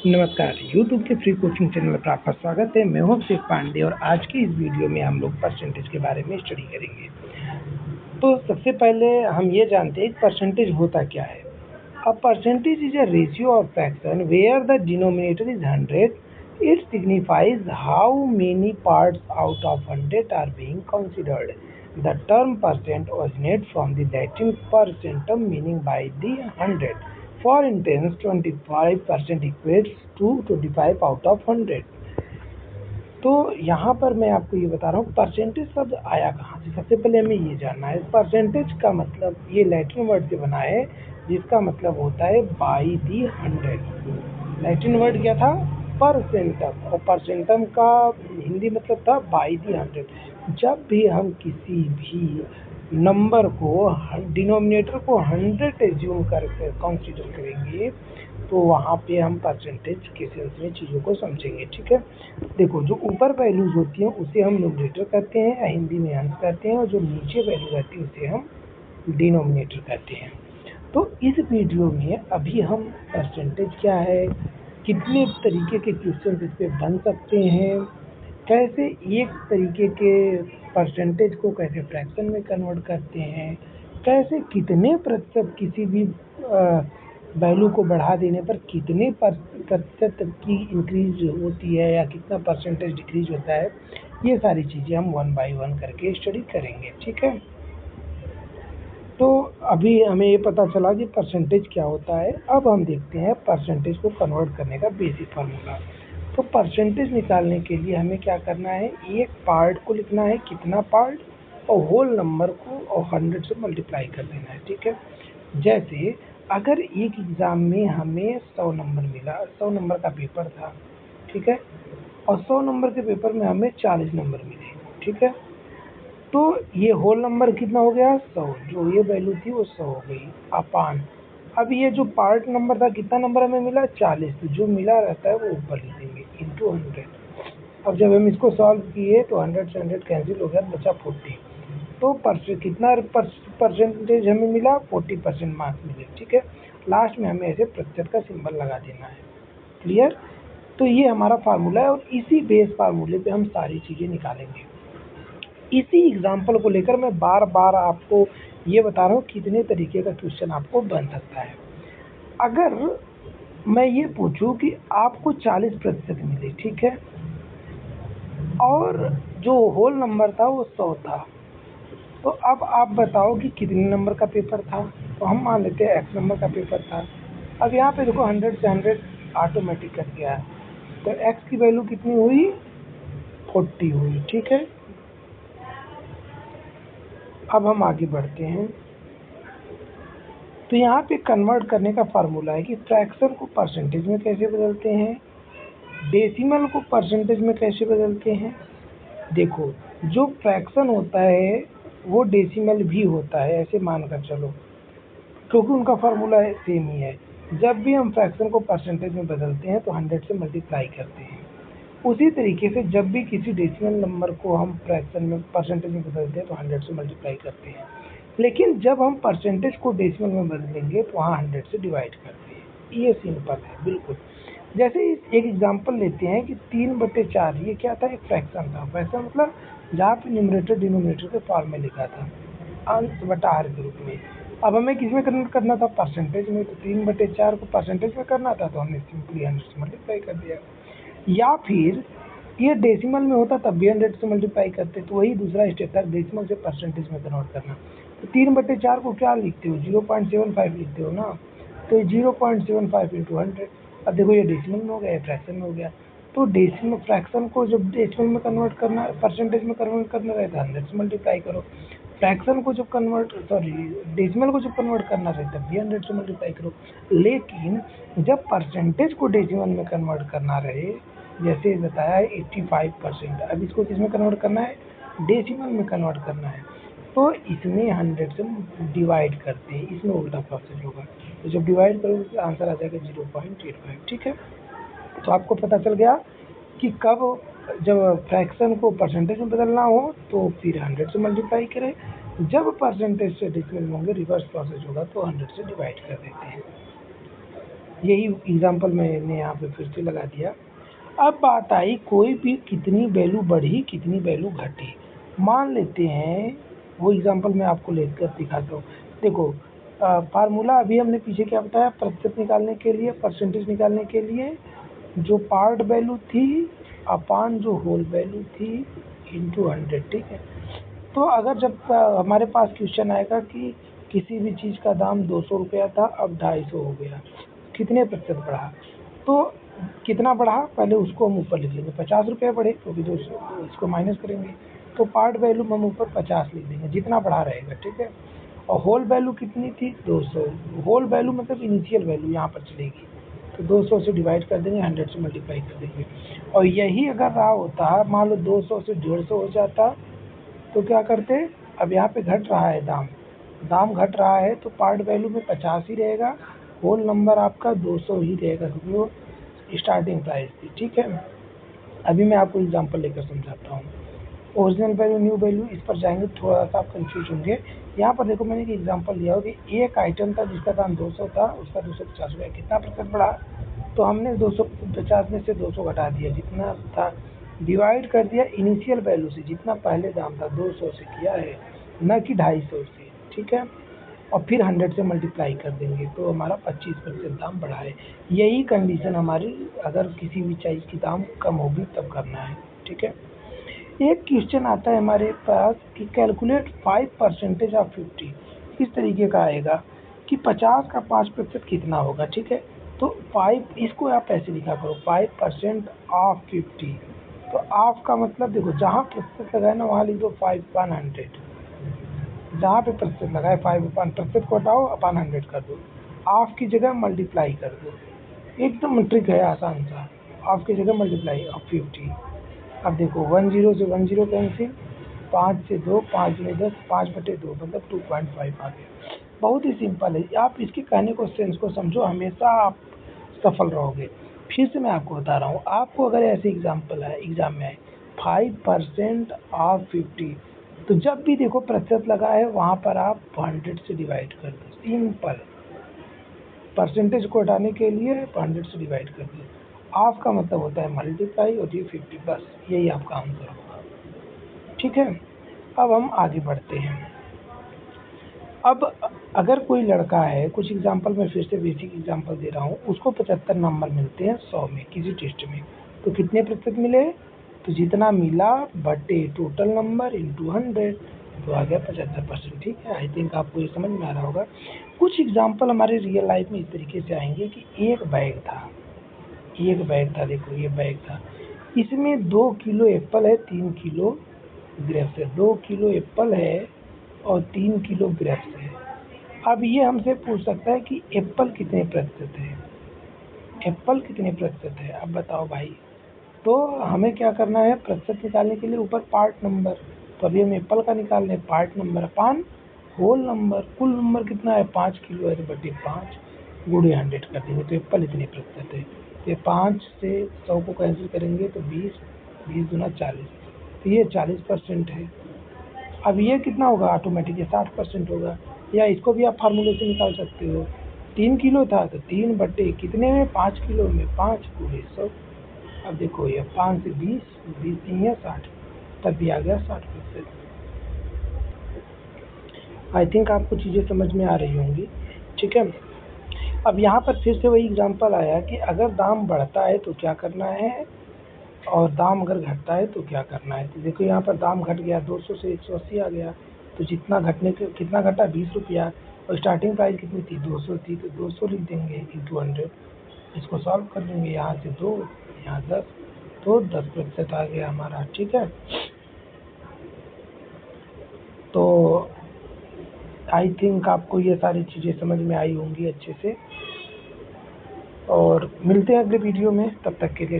नमस्कार, यूट्यूब के free coaching channel पर आपका स्वागत है। मैं हूं अभिषेक पांडे और आज की इस वीडियो में हम लोग परसेंटेज के बारे में स्टडी करेंगे। तो सबसे पहले हम ये जानते हैं कि परसेंटेज होता क्या है। A percentage is a ratio or fraction where the denominator is 100. It signifies how many parts out of 100 are being considered. The term percent originates from the Latin percentum meaning by the 100. For instance, 25% equates to 25 out of 100. तो यहाँ पर मैं आपको ये बता रहा हूँ percentage शब्द आया कहाँ से। सबसे पहले हमें ये जानना है परसेंटेज का मतलब ये लैटिन वर्ड से बना है जिसका मतलब होता है बाई दी 100। लैटिन वर्ड क्या था? परसेंटम, और परसेंटम का हिंदी मतलब था बाई दी 100। जब भी हम किसी भी नंबर को डिनोमिनेटर को 100 एज्यूम करके कंसीडर करेंगे तो वहाँ पे हम परसेंटेज के सेंस में चीज़ों को समझेंगे। ठीक है, देखो जो ऊपर वैल्यूज होती हैं उसे हम न्यूमरेटर कहते हैं या हिंदी में अंश कहते हैं, और जो नीचे वैल्यू रहती है उसे हम डिनोमिनेटर कहते हैं। तो इस वीडियो में अभी हम परसेंटेज क्या है, कितने तरीके के क्वेश्चन इस पर बन सकते हैं, कैसे एक तरीके के परसेंटेज को कैसे फ्रैक्शन में कन्वर्ट करते हैं, कैसे कितने प्रतिशत किसी भी वैल्यू को बढ़ा देने पर कितने प्रतिशत की इंक्रीज होती है या कितना परसेंटेज डिक्रीज होता है, ये सारी चीज़ें हम वन बाय वन करके स्टडी करेंगे। ठीक है, तो अभी हमें ये पता चला कि परसेंटेज क्या होता है। अब हम देखते हैं परसेंटेज को कन्वर्ट करने का बेसिक फार्मूला। तो परसेंटेज निकालने के लिए हमें क्या करना है, एक पार्ट को लिखना है कितना पार्ट, और होल नंबर को और 100 से मल्टीप्लाई कर देना है। ठीक है, जैसे अगर एक एग्ज़ाम में हमें 100 नंबर मिला, 100 नंबर का पेपर था, ठीक है, और 100 नंबर के पेपर में हमें 40 नंबर मिले, ठीक है, तो ये होल नंबर कितना हो गया 100, जो ये वैल्यू थी वो 100 हो गई अपान। अब ये जो पार्ट नंबर था कितना नंबर हमें मिला 40, तो जो मिला रहता है वो ऊपर लिख देंगे इंटू 100। अब जब हम इसको सॉल्व किए तो 100 से 100 कैंसिल हो गया, बचा 40। तो कितना परसेंटेज हमें मिला 40% मार्क्स मिले। ठीक है, लास्ट में हमें ऐसे प्रतिशत का सिंबल लगा देना है। क्लियर? तो ये हमारा फार्मूला है और इसी बेस फार्मूले पे हम सारी चीज़ें निकालेंगे। इसी एग्जाम्पल को लेकर मैं बार बार आपको ये बता रहा हूँ कितने तरीके का क्वेश्चन आपको बन सकता है। अगर मैं ये पूछूं कि आपको 40% मिले, ठीक है, और जो होल नंबर था वो 100 था, तो अब आप बताओ कि कितने नंबर का पेपर था। तो हम मान लेते हैं x नंबर का पेपर था। अब यहाँ पे देखो 100 से 100 ऑटोमेटिक कट गया, तो x की वैल्यू कितनी हुई 40 हुई। ठीक है, अब हम आगे बढ़ते हैं। तो यहाँ पे कन्वर्ट करने का फार्मूला है कि फ्रैक्शन को परसेंटेज में कैसे बदलते हैं, डेसिमल को परसेंटेज में कैसे बदलते हैं। देखो जो फ्रैक्शन होता है वो डेसिमल भी होता है, ऐसे मानकर चलो, क्योंकि उनका फार्मूला सेम ही है। जब भी हम फ्रैक्शन को परसेंटेज में बदलते हैं तो 100 से मल्टीप्लाई करते हैं। उसी तरीके से जब भी किसी डेसिमल नंबर को हम फ्रैक्शन में परसेंटेज में बदलते हैं तो 100 से मल्टीप्लाई करते हैं। लेकिन जब हम परसेंटेज को डेसिमल में बदलेंगे तो वहाँ 100 से डिवाइड करते हैं। ये सिंपल है बिल्कुल। जैसे एक एग्जांपल लेते हैं कि 3/4, ये क्या था, एक फ्रैक्शन था। फ्रैक्शन मतलब जहाँ पे न्यूमरेटर डिनोमिनेटर के फॉर्म में लिखा था, अंश बटा आर के रूप में। अब हमें किस में कन्वर्ट करना था, परसेंटेज में। तो 3/4 को परसेंटेज में करना था तो हमने सिंपली 100 से मल्टीप्लाई कर दिया। या फिर ये डेसिमल में होता तब भी 100 से मल्टीप्लाई करते, तो वही दूसरा स्टेप था डेसिमल से परसेंटेज में कन्वर्ट करना। तो 3/4 को क्या लिखते हो, 0.75 लिखते हो ना, तो 0.75 इंटू 100। अब देखो ये डेसिमल में हो गया, फ्रैक्शन में हो गया। तो डेसिमल फ्रैक्शन को जब डेसिमल में कन्वर्ट करना, परसेंटेज में कन्वर्ट करना रहता है 100 से मल्टीप्लाई करो। फ्रैक्शन को जब डेसिमल को जब कन्वर्ट करना रहता है तब भी 100 से मल्टीप्लाई करो। लेकिन जब परसेंटेज को डेसिमल में कन्वर्ट करना रहे, जैसे बताया है 85%, अब इसको किस में कन्वर्ट करना है, डेसिमल में कन्वर्ट करना है, तो इसमें 100 से डिवाइड करते हैं, इसमें उल्टा प्रोसेस होगा। तो जब डिवाइड करोगे तो आंसर आ जाएगा 0.85। ठीक है, तो आपको पता चल गया कि कब जब फ्रैक्शन को परसेंटेज में बदलना हो तो फिर 100 से मल्टीप्लाई करें, जब परसेंटेज से डेसिमल में होंगे रिवर्स प्रोसेस होगा तो 100 से डिवाइड कर देते हैं। यही एग्जाम्पल मैंने यहाँ पे फिर से लगा दिया। अब बात आई कोई भी कितनी वैल्यू बढ़ी कितनी वैल्यू घटी। मान लेते हैं वो एग्जाम्पल मैं आपको लेकर दिखाता हूँ। देखो फार्मूला अभी हमने पीछे क्या बताया, प्रतिशत निकालने के लिए, परसेंटेज निकालने के लिए जो पार्ट वैल्यू थी अपान जो होल वैल्यू थी इंटू 100, ठीक है। तो अगर जब हमारे पास क्वेश्चन आएगा कि किसी भी चीज़ का दाम 200 रुपया था अब 250 हो गया, कितने प्रतिशत बढ़ा, तो कितना बढ़ा पहले उसको हम ऊपर लिख लेंगे, 50 रुपये बढ़े क्योंकि 200, तो इसको माइनस करेंगे तो पार्ट वैल्यू हम ऊपर 50 लिख देंगे, जितना बढ़ा रहेगा, ठीक है। और होल वैल्यू कितनी थी 200, होल वैल्यू मतलब इनिशियल वैल्यू यहाँ पर चलेगी, तो 200 से डिवाइड कर देंगे, 100 से मल्टीप्लाई कर देंगे। और यही अगर रहा होता मान लो 200 से 150 हो जाता तो क्या करते, अब यहाँ पे घट रहा है दाम घट रहा है तो पार्ट वैल्यू में 50 ही रहेगा, होल नंबर आपका 200 ही रहेगा क्योंकि वो स्टार्टिंग प्राइस थी, ठीक है। अभी मैं आपको एग्जांपल लेकर समझाता हूँ। ओरिजिनल वैल्यू न्यू वैल्यू, इस पर जाएंगे थोड़ा सा आप कंफ्यूज होंगे। यहाँ पर देखो मैंने एक एग्जांपल लिया हो कि एक आइटम था जिसका दाम 200 था, उसका 250 रुपया, कितना प्रतिशत बढ़ा, तो हमने 250 में से 200 घटा दिया, जितना था डिवाइड कर दिया इनिशियल वैल्यू से, जितना पहले दाम था 200 से किया है, न कि 250 से, ठीक है। और फिर 100 से मल्टीप्लाई कर देंगे तो हमारा 25% दाम बढ़ा है। यही कंडीशन हमारी अगर किसी भी चीज़ की दाम कम होगी तब करना है, ठीक है। एक क्वेश्चन आता है हमारे पास कि कैलकुलेट 5% ऑफ 50, इस तरीके का आएगा कि 50 का 5% कितना होगा, ठीक है। तो 5, इसको आप ऐसे लिखा करो 5% ऑफ 50, तो ऑफ का मतलब देखो जहाँ प्रतिशत लगाए ना वहाँ लिख दो 5/100, जहाँ पे प्रतिशत लगाए 5 प्रतिशत को हटाओ अपान 100 कर दो, ऑफ की जगह मल्टीप्लाई कर दो, एकदम ट्रिक है आसान सा, ऑफ की जगह मल्टीप्लाई ऑफ 50। अब देखो 10 से 10 कैंसिल, 5 से 2, 5 में 10, 5/2 मतलब 2.5 आ गया। बहुत ही सिंपल है, आप इसके कहने को सेंस को समझो, हमेशा आप सफल रहोगे। फिर से मैं आपको बता रहा हूँ, आपको अगर ऐसे एग्जाम्पल है एग्जाम में आए 5% ऑफ 50, तो जब भी देखो प्रतिशत लगा है वहाँ पर आप 100 से डिवाइड कर दो, सिंपल। परसेंटेज को हटाने के लिए 100 से डिवाइड कर दो, ऑफ का मतलब होता है मल्टीप्लाई और ये 50, बस यही आपका आंसर होगा, ठीक है। अब हम आगे बढ़ते हैं। अब अगर कोई लड़का है, कुछ एग्जांपल मैं फिर से बेसिक एग्जांपल दे रहा हूँ, उसको 75 नंबर मिलते हैं 100 में किसी टेस्ट में, तो कितने प्रतिशत मिले, तो जितना मिला बटे टोटल नंबर इंटू 100, तो आ गया 75%, ठीक है। आई थिंक आपको ये समझ में आ रहा होगा। कुछ एग्जाम्पल हमारे रियल लाइफ में इस तरीके से आएंगे कि एक बैग था, देखो ये बैग था, इसमें 2 किलो एप्पल है, 3 किलो ग्रेप्स है, 2 किलो एप्पल है और 3 किलो ग्रेप्स है। अब ये हमसे पूछ सकता है कि एप्पल कितने प्रतिशत है, एप्पल कितने प्रतिशत है, अब बताओ भाई। तो हमें क्या करना है, प्रतिशत निकालने के लिए ऊपर पार्ट नंबर, तो अभी हम एप्पल का निकाल रहे हैं, पार्ट नंबर अपान होल नंबर, कुल नंबर कितना है 5 किलो है, तो बटे 5 गुणे 100 कर देंगे, तो एप्पल इतने प्रतिशत है। ये 5 से 100 को कैंसिल करेंगे तो 20, 20 दूना 40, तो ये 40% है। अब ये कितना होगा, ऑटोमेटिक ये 60% होगा, या इसको भी आप फार्मूले से निकाल सकते हो। 3 किलो था तो 3 बटे कितने में, 5 किलो में, 5 गुणे 100। अब देखो ये 5 से 20, 20 नहीं है 60, तब भी आ गया 60%। आई थिंक आपको चीज़ें समझ में आ रही होंगी, ठीक है। अब यहाँ पर फिर से वही एग्जांपल आया कि अगर दाम बढ़ता है तो क्या करना है और दाम अगर घटता है तो क्या करना है। तो देखो यहाँ पर दाम घट गया, 200 से 180 आ गया, तो जितना घटने के कितना घटा 20 रुपया, और स्टार्टिंग प्राइस कितनी थी 200 थी, तो 200 लिख देंगे इंटू 100, इसको सॉल्व कर लेंगे, यहाँ से 2 यहाँ 10, तो 10% आ गया हमारा, ठीक है। तो आई थिंक आपको ये सारी चीज़ें समझ में आई होंगी अच्छे से, और मिलते हैं अगले वीडियो में, तब तक के लिए